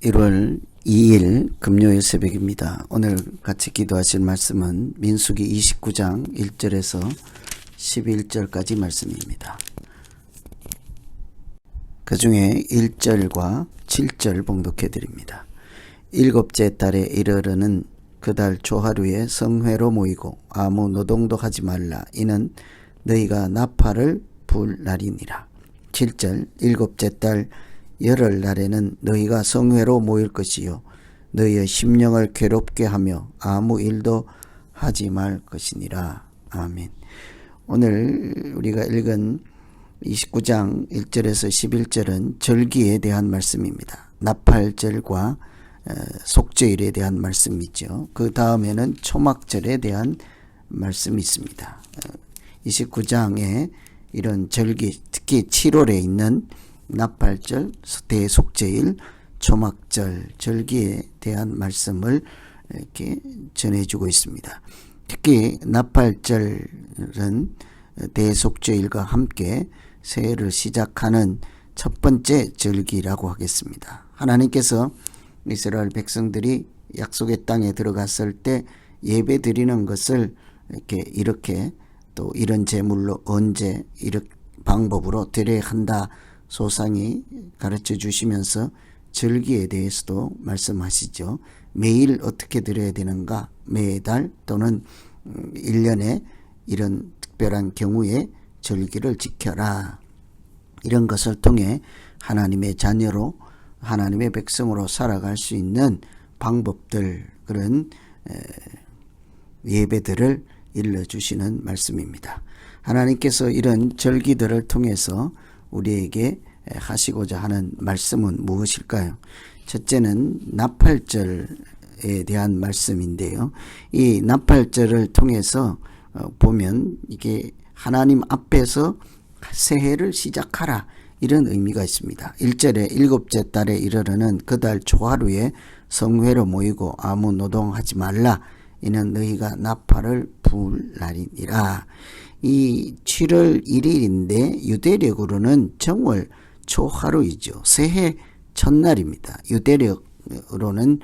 1월 2일 금요일 새벽입니다. 오늘 같이 기도하실 말씀은 민수기 29장 1절에서 11절까지 말씀입니다. 그 중에 1절과 7절 봉독해 드립니다. 일곱째 달에 이르러는 그 달 초하루에 성회로 모이고 아무 노동도 하지 말라. 이는 너희가 나팔을 불 날이니라. 7절 일곱째 달 열흘날에는 너희가 성회로 모일 것이요 너희의 심령을 괴롭게 하며 아무 일도 하지 말 것이니라. 아멘. 오늘 우리가 읽은 29장 1절에서 11절은 절기에 대한 말씀입니다. 나팔절과 속죄일에 대한 말씀이죠. 그 다음에는 초막절에 대한 말씀이 있습니다. 29장에 이런 절기, 특히 7월에 있는 나팔절, 대속죄일, 초막절, 절기에 대한 말씀을 이렇게 전해주고 있습니다. 특히 나팔절은 대속죄일과 함께 새해를 시작하는 첫 번째 절기라고 하겠습니다. 하나님께서 이스라엘 백성들이 약속의 땅에 들어갔을 때 예배 드리는 것을 이렇게 또 이런 제물로 언제 이런 방법으로 드려야 한다 소상히 가르쳐 주시면서 절기에 대해서도 말씀하시죠. 매일 어떻게 드려야 되는가, 매달 또는 1년에 이런 특별한 경우에 절기를 지켜라. 이런 것을 통해 하나님의 자녀로 하나님의 백성으로 살아갈 수 있는 방법들, 그런 예배들을 일러주시는 말씀입니다. 하나님께서 이런 절기들을 통해서 우리에게 하시고자 하는 말씀은 무엇일까요? 첫째는 나팔절에 대한 말씀인데요. 이 나팔절을 통해서 보면 이게 하나님 앞에서 새해를 시작하라, 이런 의미가 있습니다. 1절에 일곱째 달에 이르러는 그 달 초하루에 성회로 모이고 아무 노동하지 말라. 이는 너희가 나팔을 불 날이니라. 이 7월 1일인데 유대력으로는 정월 초하루이죠. 새해 첫날입니다. 유대력으로는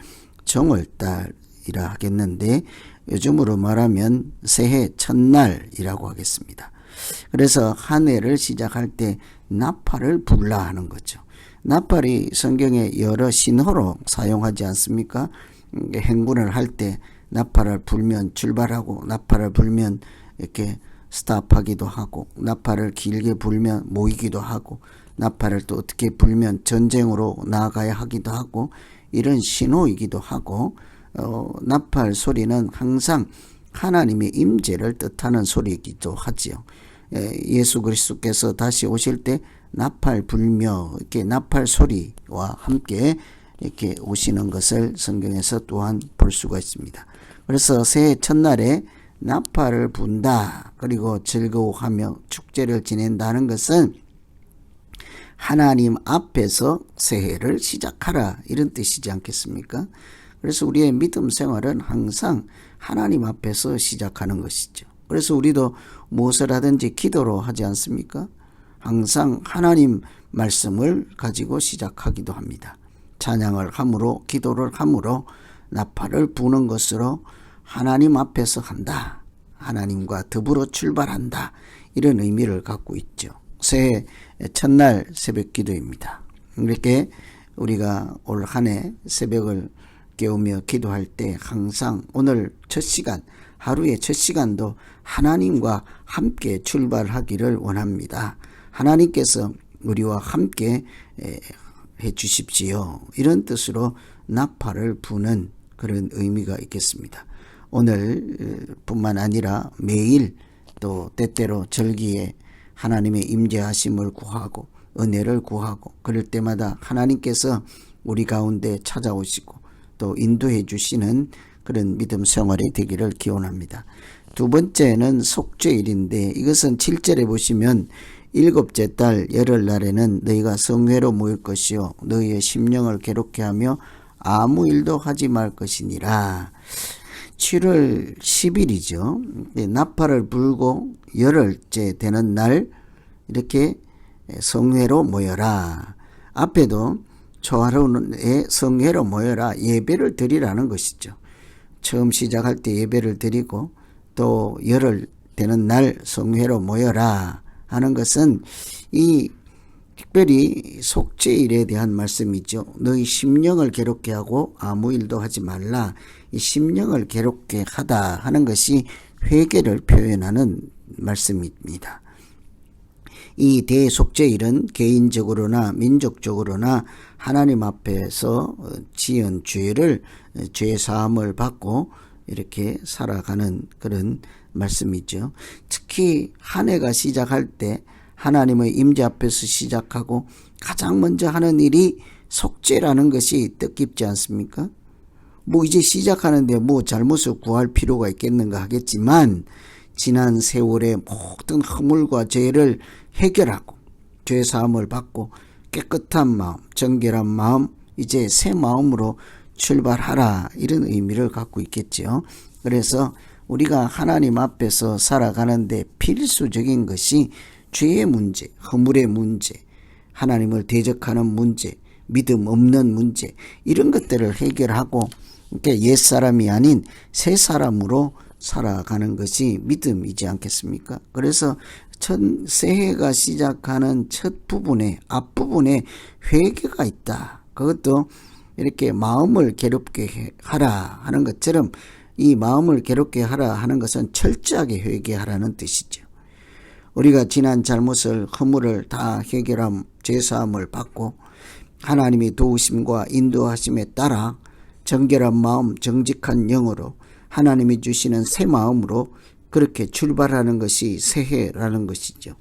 정월달이라 하겠는데 요즘으로 말하면 새해 첫날이라고 하겠습니다. 그래서 한 해를 시작할 때 나팔을 불라 하는 거죠. 나팔이 성경에 여러 신호로 사용하지 않습니까? 행군을 할 때 나팔을 불면 출발하고, 나팔을 불면 이렇게 스탑하기도 하고, 나팔을 길게 불면 모이기도 하고, 나팔을 또 어떻게 불면 전쟁으로 나아가야 하기도 하고, 이런 신호이기도 하고, 나팔 소리는 항상 하나님의 임재를 뜻하는 소리이기도 하지요. 예수 그리스도께서 다시 오실 때 나팔 불며 이렇게 나팔 소리와 함께 이렇게 오시는 것을 성경에서 또한 볼 수가 있습니다. 그래서 새해 첫날에 나팔을 분다, 그리고 즐거워하며 축제를 지낸다는 것은 하나님 앞에서 새해를 시작하라, 이런 뜻이지 않겠습니까? 그래서 우리의 믿음 생활은 항상 하나님 앞에서 시작하는 것이죠. 그래서 우리도 무엇을 하든지 기도로 하지 않습니까? 항상 하나님 말씀을 가지고 시작하기도 합니다. 찬양을 함으로, 기도를 함으로, 나팔을 부는 것으로 하나님 앞에서 한다, 하나님과 더불어 출발한다, 이런 의미를 갖고 있죠. 새해 첫날 새벽 기도입니다. 이렇게 우리가 올 한 해 새벽을 깨우며 기도할 때 항상 오늘 첫 시간, 하루의 첫 시간도 하나님과 함께 출발하기를 원합니다. 하나님께서 우리와 함께 해 주십시오, 이런 뜻으로 나팔을 부는 그런 의미가 있겠습니다. 오늘 뿐만 아니라 매일 또 때때로 절기에 하나님의 임재하심을 구하고 은혜를 구하고, 그럴 때마다 하나님께서 우리 가운데 찾아오시고 또 인도해 주시는 그런 믿음 생활이 되기를 기원합니다. 두 번째는 속죄일인데, 이것은 7절에 보시면 일곱째 달 열흘날에는 너희가 성회로 모일 것이요 너희의 심령을 괴롭게 하며 아무 일도 하지 말 것이니라. 7월 10일이죠. 나팔을 불고 열흘째 되는 날 이렇게 성회로 모여라. 앞에도 초하루에 성회로 모여라, 예배를 드리라는 것이죠. 처음 시작할 때 예배를 드리고 또 열흘 되는 날 성회로 모여라 하는 것은 이 특별히 속죄일에 대한 말씀이죠. 너희 심령을 괴롭게 하고 아무 일도 하지 말라. 이 심령을 괴롭게 하다 하는 것이 회개를 표현하는 말씀입니다. 이 대속죄일은 개인적으로나 민족적으로나 하나님 앞에서 지은 죄를 죄 사함을 받고 이렇게 살아가는 그런 말씀이죠. 특히 한 해가 시작할 때 하나님의 임재 앞에서 시작하고 가장 먼저 하는 일이 속죄라는 것이 뜻깊지 않습니까? 뭐 이제 시작하는데 뭐 잘못을 구할 필요가 있겠는가 하겠지만 지난 세월의 모든 허물과 죄를 해결하고 죄 사함을 받고 깨끗한 마음, 정결한 마음, 이제 새 마음으로 출발하라, 이런 의미를 갖고 있겠죠. 그래서 우리가 하나님 앞에서 살아가는데 필수적인 것이 죄의 문제, 허물의 문제, 하나님을 대적하는 문제, 믿음 없는 문제, 이런 것들을 해결하고 옛사람이 아닌 새 사람으로 살아가는 것이 믿음이지 않겠습니까? 그래서 새해가 시작하는 첫 부분에, 앞부분에 회개가 있다. 그것도 이렇게 마음을 괴롭게 하라 하는 것처럼 이 마음을 괴롭게 하라 하는 것은 철저하게 회개하라는 뜻이죠. 우리가 지난 잘못을, 허물을 다 해결함, 죄사함을 받고 하나님의 도우심과 인도하심에 따라 정결한 마음, 정직한 영으로 하나님이 주시는 새 마음으로 그렇게 출발하는 것이 새해라는 것이죠.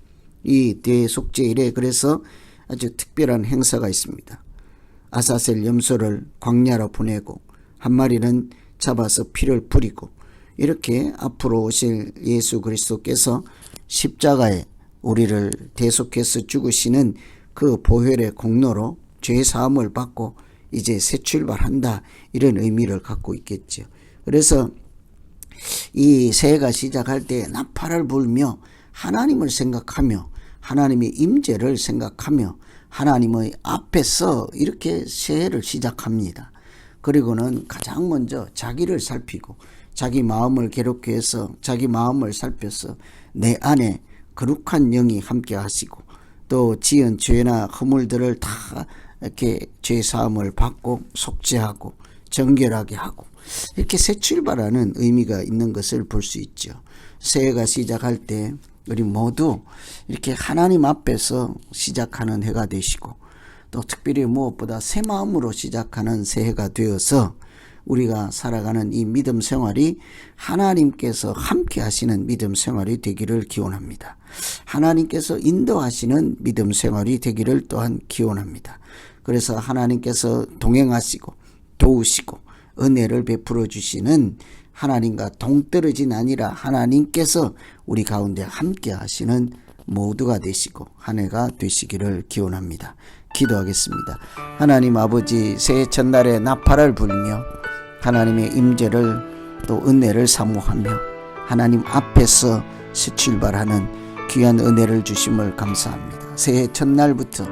이 대속죄일에 그래서 아주 특별한 행사가 있습니다. 아사셀 염소를 광야로 보내고 한 마리는 잡아서 피를 뿌리고 이렇게 앞으로 오실 예수 그리스도께서 십자가에 우리를 대속해서 죽으시는 그 보혈의 공로로 죄 사함을 받고 이제 새 출발한다, 이런 의미를 갖고 있겠죠. 그래서 이 새해가 시작할 때 나팔을 불며 하나님을 생각하며 하나님의 임재를 생각하며 하나님의 앞에서 이렇게 새해를 시작합니다. 그리고는 가장 먼저 자기를 살피고 자기 마음을 괴롭게 해서 자기 마음을 살펴서 내 안에 거룩한 영이 함께 하시고 또 지은 죄나 허물들을 다 이렇게 죄 사함을 받고 속죄하고 정결하게 하고 이렇게 새 출발하는 의미가 있는 것을 볼 수 있죠. 새해가 시작할 때 우리 모두 이렇게 하나님 앞에서 시작하는 해가 되시고 또 특별히 무엇보다 새 마음으로 시작하는 새해가 되어서 우리가 살아가는 이 믿음 생활이 하나님께서 함께 하시는 믿음 생활이 되기를 기원합니다. 하나님께서 인도하시는 믿음 생활이 되기를 또한 기원합니다. 그래서 하나님께서 동행하시고 도우시고 은혜를 베풀어 주시는 하나님과 동떨어진 아니라 하나님께서 우리 가운데 함께 하시는 모두가 되시고 한 해가 되시기를 기원합니다. 기도하겠습니다. 하나님 아버지, 새해 첫날에 나팔을 불며 하나님의 임재를 또 은혜를 사모하며 하나님 앞에서 새 출발하는 귀한 은혜를 주심을 감사합니다. 새해 첫날부터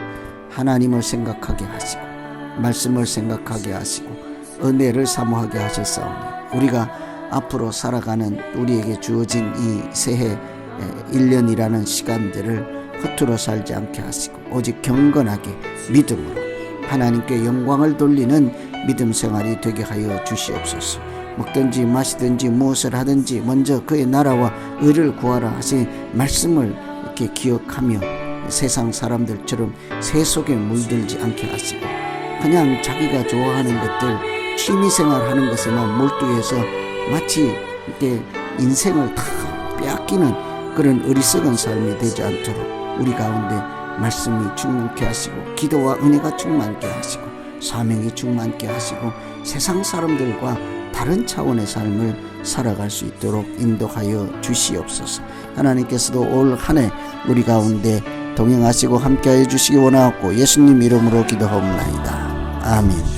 하나님을 생각하게 하시고 말씀을 생각하게 하시고 은혜를 사모하게 하셨사오니 우리가 앞으로 살아가는 우리에게 주어진 이 새해 1년이라는 시간들을 허투루 살지 않게 하시고 오직 경건하게 믿음으로 하나님께 영광을 돌리는 믿음 생활이 되게 하여 주시옵소서. 먹든지 마시든지 무엇을 하든지 먼저 그의 나라와 의를 구하라 하신 말씀을 이렇게 기억하며 세상 사람들처럼 새 속에 물들지 않게 하시고 그냥 자기가 좋아하는 것들 취미생활 하는 것에만 몰두해서 마치 이렇게 인생을 다 빼앗기는 그런 어리석은 삶이 되지 않도록 우리 가운데 말씀이 충만케 하시고 기도와 은혜가 충만케 하시고 사명이 충만케 하시고 세상 사람들과 다른 차원의 삶을 살아갈 수 있도록 인도하여 주시옵소서. 하나님께서도 올 한 해 우리 가운데 동행하시고 함께하여 주시기 원하옵고 예수님 이름으로 기도하옵나이다. 아멘.